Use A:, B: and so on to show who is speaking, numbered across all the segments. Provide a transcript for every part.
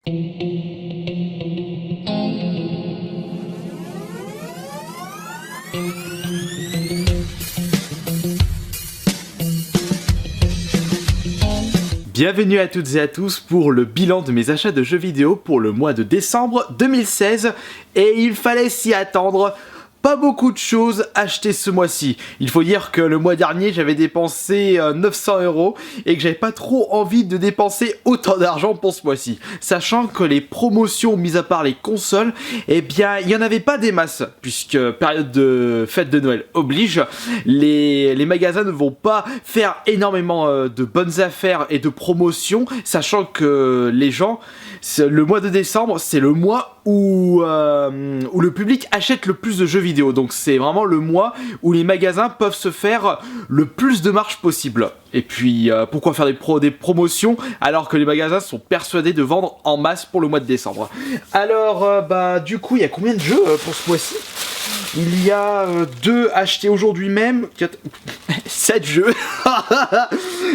A: Bienvenue à toutes et à tous pour le bilan de mes achats de jeux vidéo pour le mois de décembre 2016 et il fallait s'y attendre. Pas beaucoup de choses achetées ce mois-ci. Il faut dire que le mois dernier j'avais dépensé 900 € et que j'avais pas trop envie de dépenser autant d'argent pour ce mois-ci. Sachant que les promotions, mis à part les consoles, eh bien il n'y en avait pas des masses. Puisque période de fête de Noël oblige, les magasins ne vont pas faire énormément de bonnes affaires et de promotions. Sachant que les gens, le mois de décembre c'est le mois où le public achète le plus de jeux vidéo. Donc c'est vraiment le mois où les magasins peuvent se faire le plus de marge possible. Et puis pourquoi faire des promotions alors que les magasins sont persuadés de vendre en masse pour le mois de décembre. Alors du coup il y a combien de jeux pour ce mois-ci? Il y a 2 achetés aujourd'hui même, 4... 7 jeux.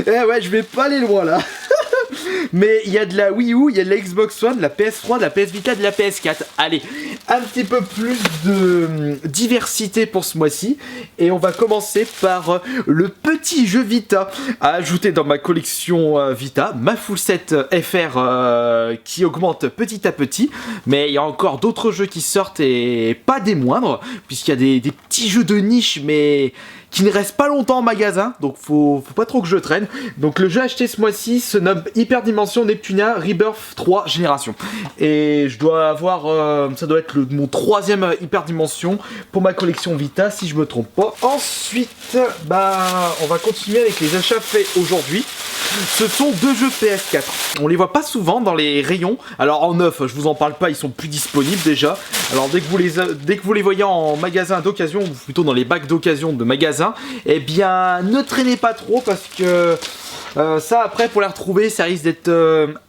A: Eh ouais, je vais pas aller loin là. Mais il y a de la Wii U, il y a de la Xbox One, de la PS3, de la PS Vita, de la PS4. Allez, un petit peu plus de diversité pour ce mois-ci. Et on va commencer par le petit jeu Vita à ajouter dans ma collection Vita. Ma full set FR qui augmente petit à petit. Mais il y a encore d'autres jeux qui sortent et pas des moindres. Puisqu'il y a des petits jeux de niche mais qui ne reste pas longtemps en magasin, donc faut pas trop que je traîne. Donc le jeu acheté ce mois-ci se nomme Hyperdimension Neptunia Rebirth 3 Génération. Et je dois avoir, ça doit être mon 3e Hyperdimension pour ma collection Vita, si je me trompe pas. Ensuite, on va continuer avec les achats faits aujourd'hui. Ce sont 2 jeux PS4. On les voit pas souvent dans les rayons. Alors en neuf, je vous en parle pas, ils sont plus disponibles déjà. Alors dès que vous les voyez en magasin d'occasion, ou plutôt dans les bacs d'occasion de magasins, eh bien ne traînez pas trop parce que ça après pour les retrouver ça risque d'être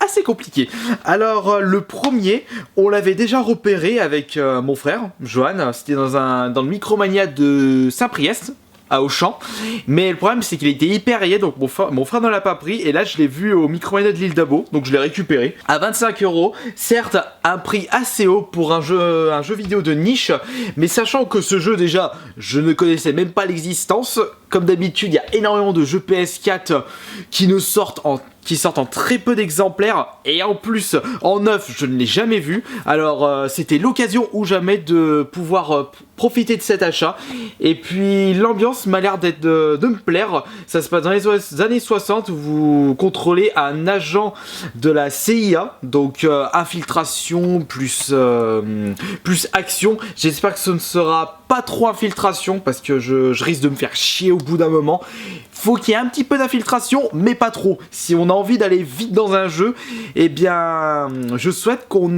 A: assez compliqué. Alors le premier, on l'avait déjà repéré avec mon frère Johan, c'était dans le Micromania de Saint-Priest à Auchan, mais le problème c'est qu'il était hyper rayé, donc mon frère ne l'a pas pris, et là je l'ai vu au Micromania de l'île d'Abo, donc je l'ai récupéré à 25 €, certes un prix assez haut pour un jeu vidéo de niche, mais sachant que ce jeu déjà je ne connaissais même pas l'existence. Comme d'habitude il y a énormément de jeux PS4 qui sortent en très peu d'exemplaires, et en plus en neuf je ne l'ai jamais vu. Alors c'était l'occasion ou jamais de pouvoir profiter de cet achat, et puis l'ambiance m'a l'air de me plaire. Ça se passe dans les années 60 où vous contrôlez un agent de la CIA, donc infiltration plus action. J'espère que ce ne sera pas trop infiltration parce que je risque de me faire chier au bout d'un moment. Faut qu'il y ait un petit peu d'infiltration mais pas trop. Si on a envie d'aller vite dans un jeu, eh bien je souhaite qu'on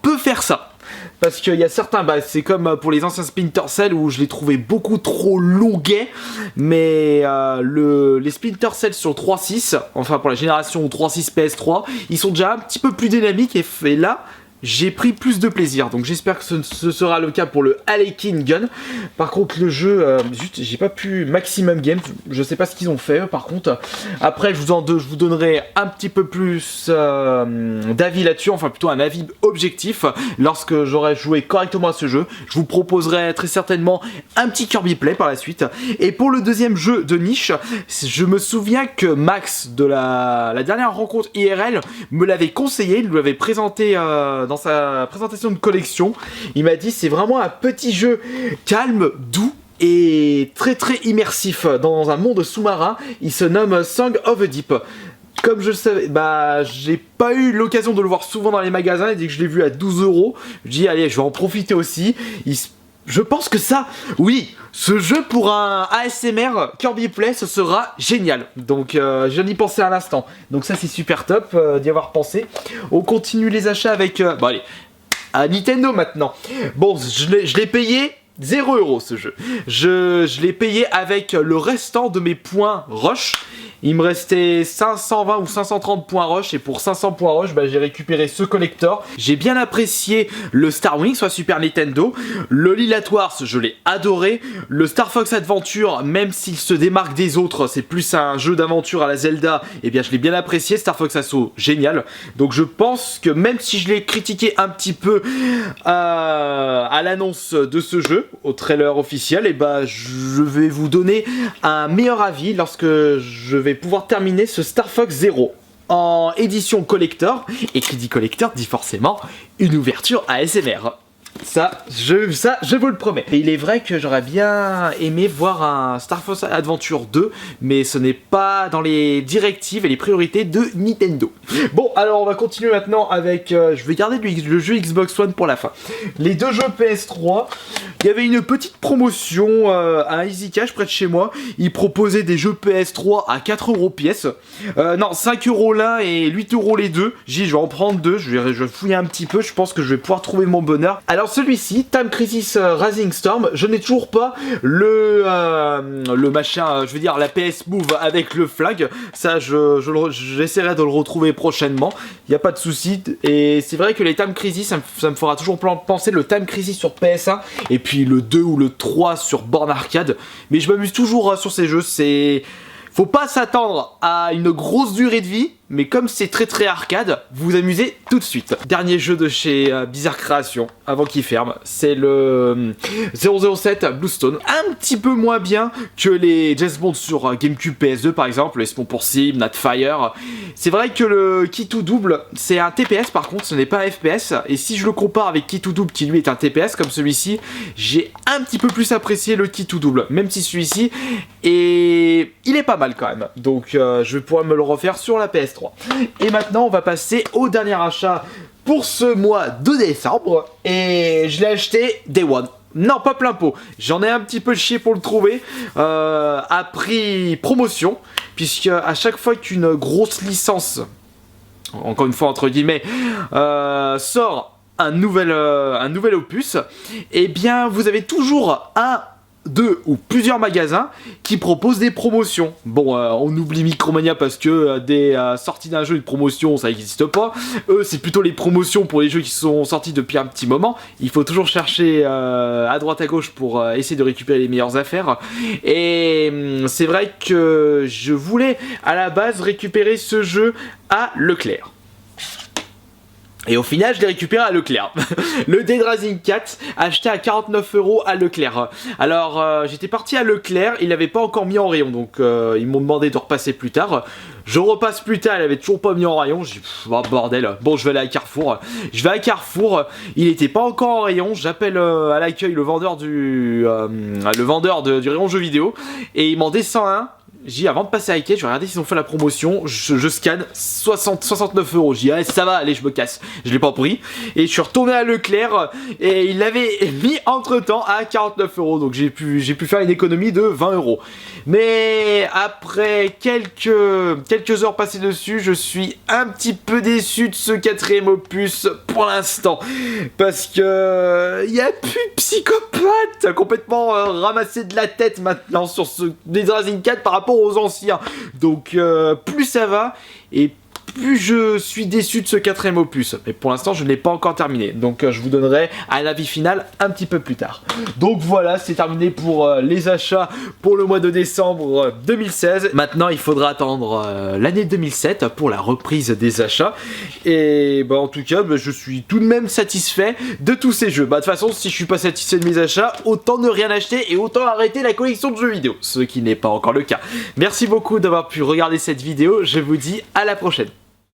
A: peut faire ça. Parce qu'il y a certains, c'est comme pour les anciens Splinter Cell où je les trouvais beaucoup trop longuets. Mais les Splinter Cell sur 3.6, enfin pour la génération 3.6 PS3, ils sont déjà un petit peu plus dynamiques, et là j'ai pris plus de plaisir, donc j'espère que ce sera le cas pour le Harlequin Gun. Par contre le jeu, juste j'ai pas pu Maximum Games, je sais pas ce qu'ils ont fait par contre. Après je vous donnerai un petit peu plus d'avis là-dessus, enfin plutôt un avis objectif lorsque j'aurai joué correctement à ce jeu. Je vous proposerai très certainement un petit Kirby Play par la suite. Et pour le deuxième jeu de niche, je me souviens que Max de la dernière rencontre IRL me l'avait conseillé, il l'avait présenté dans sa présentation de collection. Il m'a dit c'est vraiment un petit jeu calme, doux et très très immersif dans un monde sous-marin. Il se nomme Song of the Deep. Comme je le savais, j'ai pas eu l'occasion de le voir souvent dans les magasins, et dès que je l'ai vu à 12 €, je dis allez je vais en profiter aussi. Je pense que ça, oui, ce jeu pour un ASMR Kirby Play, ce sera génial. Donc je viens d'y penser à l'instant. Donc ça c'est super top d'y avoir pensé. On continue les achats avec... allez, à Nintendo maintenant. Bon, je l'ai payé 0 € ce jeu. Je l'ai payé avec le restant de mes points Rush. Il me restait 520 ou 530 points rush et pour 500 points rush, bah, j'ai récupéré ce collector. J'ai bien apprécié le Star Wing sur la Super Nintendo. Le Lylat Wars, je l'ai adoré. Le Star Fox Adventure, même s'il se démarque des autres, c'est plus un jeu d'aventure à la Zelda, et bien je l'ai bien apprécié. Star Fox Assault, génial. Donc je pense que même si je l'ai critiqué un petit peu à l'annonce de ce jeu, au trailer officiel, et bah je vais vous donner un meilleur avis lorsque je vais pouvoir terminer ce Star Fox Zero en édition collector. Et qui dit collector dit forcément une ouverture ASMR. Ça, je vous le promets. Et il est vrai que j'aurais bien aimé voir un Star Fox Adventure 2, mais ce n'est pas dans les directives et les priorités de Nintendo. Bon, alors on va continuer maintenant avec... je vais garder le jeu Xbox One pour la fin. Les deux jeux PS3, il y avait une petite promotion à Easy Cash près de chez moi. Ils proposaient des jeux PS3 à 4 € pièce. Non, 5 € l'un et 8 € les deux. J'ai dit, je vais en prendre deux, je vais fouiller un petit peu, je pense que je vais pouvoir trouver mon bonheur. Alors celui-ci, Time Crisis Rising Storm, je n'ai toujours pas le machin, je veux dire la PS Move avec le flag. Ça, j'essaierai de le retrouver prochainement. Il n'y a pas de souci. Et c'est vrai que les Time Crisis, ça me fera toujours penser le Time Crisis sur PS1 et puis le 2 ou le 3 sur borne arcade. Mais je m'amuse toujours sur ces jeux. Faut pas s'attendre à une grosse durée de vie, mais comme c'est très arcade, vous vous amusez tout de suite. Dernier jeu de chez Bizarre Creations, avant qu'il ferme, c'est le 007 Bluestone. Un petit peu moins bien que les James Bond sur GameCube PS2 par exemple, les Spawn pour Sim, Natfire. C'est vrai que le Key to Double, c'est un TPS par contre, ce n'est pas un FPS. Et si je le compare avec Key to Double qui lui est un TPS comme celui-ci, j'ai un petit peu plus apprécié le Key to Double, même si celui-ci il est pas mal quand même. Donc je vais pouvoir me le refaire sur la PS3. Et maintenant on va passer au dernier achat pour ce mois de décembre. Et je l'ai acheté Day One. Non, pas plein pot. J'en ai un petit peu chié pour le trouver à prix promotion. Puisque à chaque fois qu'une grosse licence, encore une fois entre guillemets, sort un nouvel opus, et bien vous avez toujours deux ou plusieurs magasins qui proposent des promotions. Bon, on oublie Micromania parce que des sorties d'un jeu, une promotion, ça n'existe pas. Eux, c'est plutôt les promotions pour les jeux qui sont sortis depuis un petit moment. Il faut toujours chercher à droite à gauche pour essayer de récupérer les meilleures affaires. Et c'est vrai que je voulais à la base récupérer ce jeu à Leclerc. Et au final, je l'ai récupéré à Leclerc. Le Dead Rising 4, acheté à 49 € à Leclerc. Alors, j'étais parti à Leclerc, il l'avait pas encore mis en rayon, donc ils m'ont demandé de repasser plus tard. Je repasse plus tard, il avait toujours pas mis en rayon. J'ai dit, oh, bordel, bon, je vais aller à Carrefour. Je vais à Carrefour, il était pas encore en rayon. J'appelle à l'accueil le vendeur du rayon jeux vidéo, et il m'en descend un. J'ai dit, avant de passer à Ikea, je vais regarder s'ils ont fait la promotion. Je scanne 69 €. J'ai dit, allez, ça va, allez, je me casse. Je l'ai pas pris. Et je suis retourné à Leclerc et il l'avait mis entre temps à 49 €. Donc j'ai pu faire une économie de 20 €. Mais après quelques heures passées dessus, je suis un petit peu déçu de ce quatrième opus pour l'instant. Parce que il y a plus de psychopathe complètement ramassé de la tête maintenant sur ce Dead Rising 4 par rapport aux anciens. Donc plus ça va et plus je suis déçu de ce quatrième opus. Mais pour l'instant je ne l'ai pas encore terminé. Donc je vous donnerai un avis final un petit peu plus tard. Donc voilà, c'est terminé pour les achats pour le mois de décembre 2016. Maintenant il faudra attendre l'année 2007 pour la reprise des achats. Et bah, en tout cas je suis tout de même satisfait de tous ces jeux. Bah de toute façon si je suis pas satisfait de mes achats, autant ne rien acheter et autant arrêter la collection de jeux vidéo. Ce qui n'est pas encore le cas. Merci beaucoup d'avoir pu regarder cette vidéo. Je vous dis à la prochaine.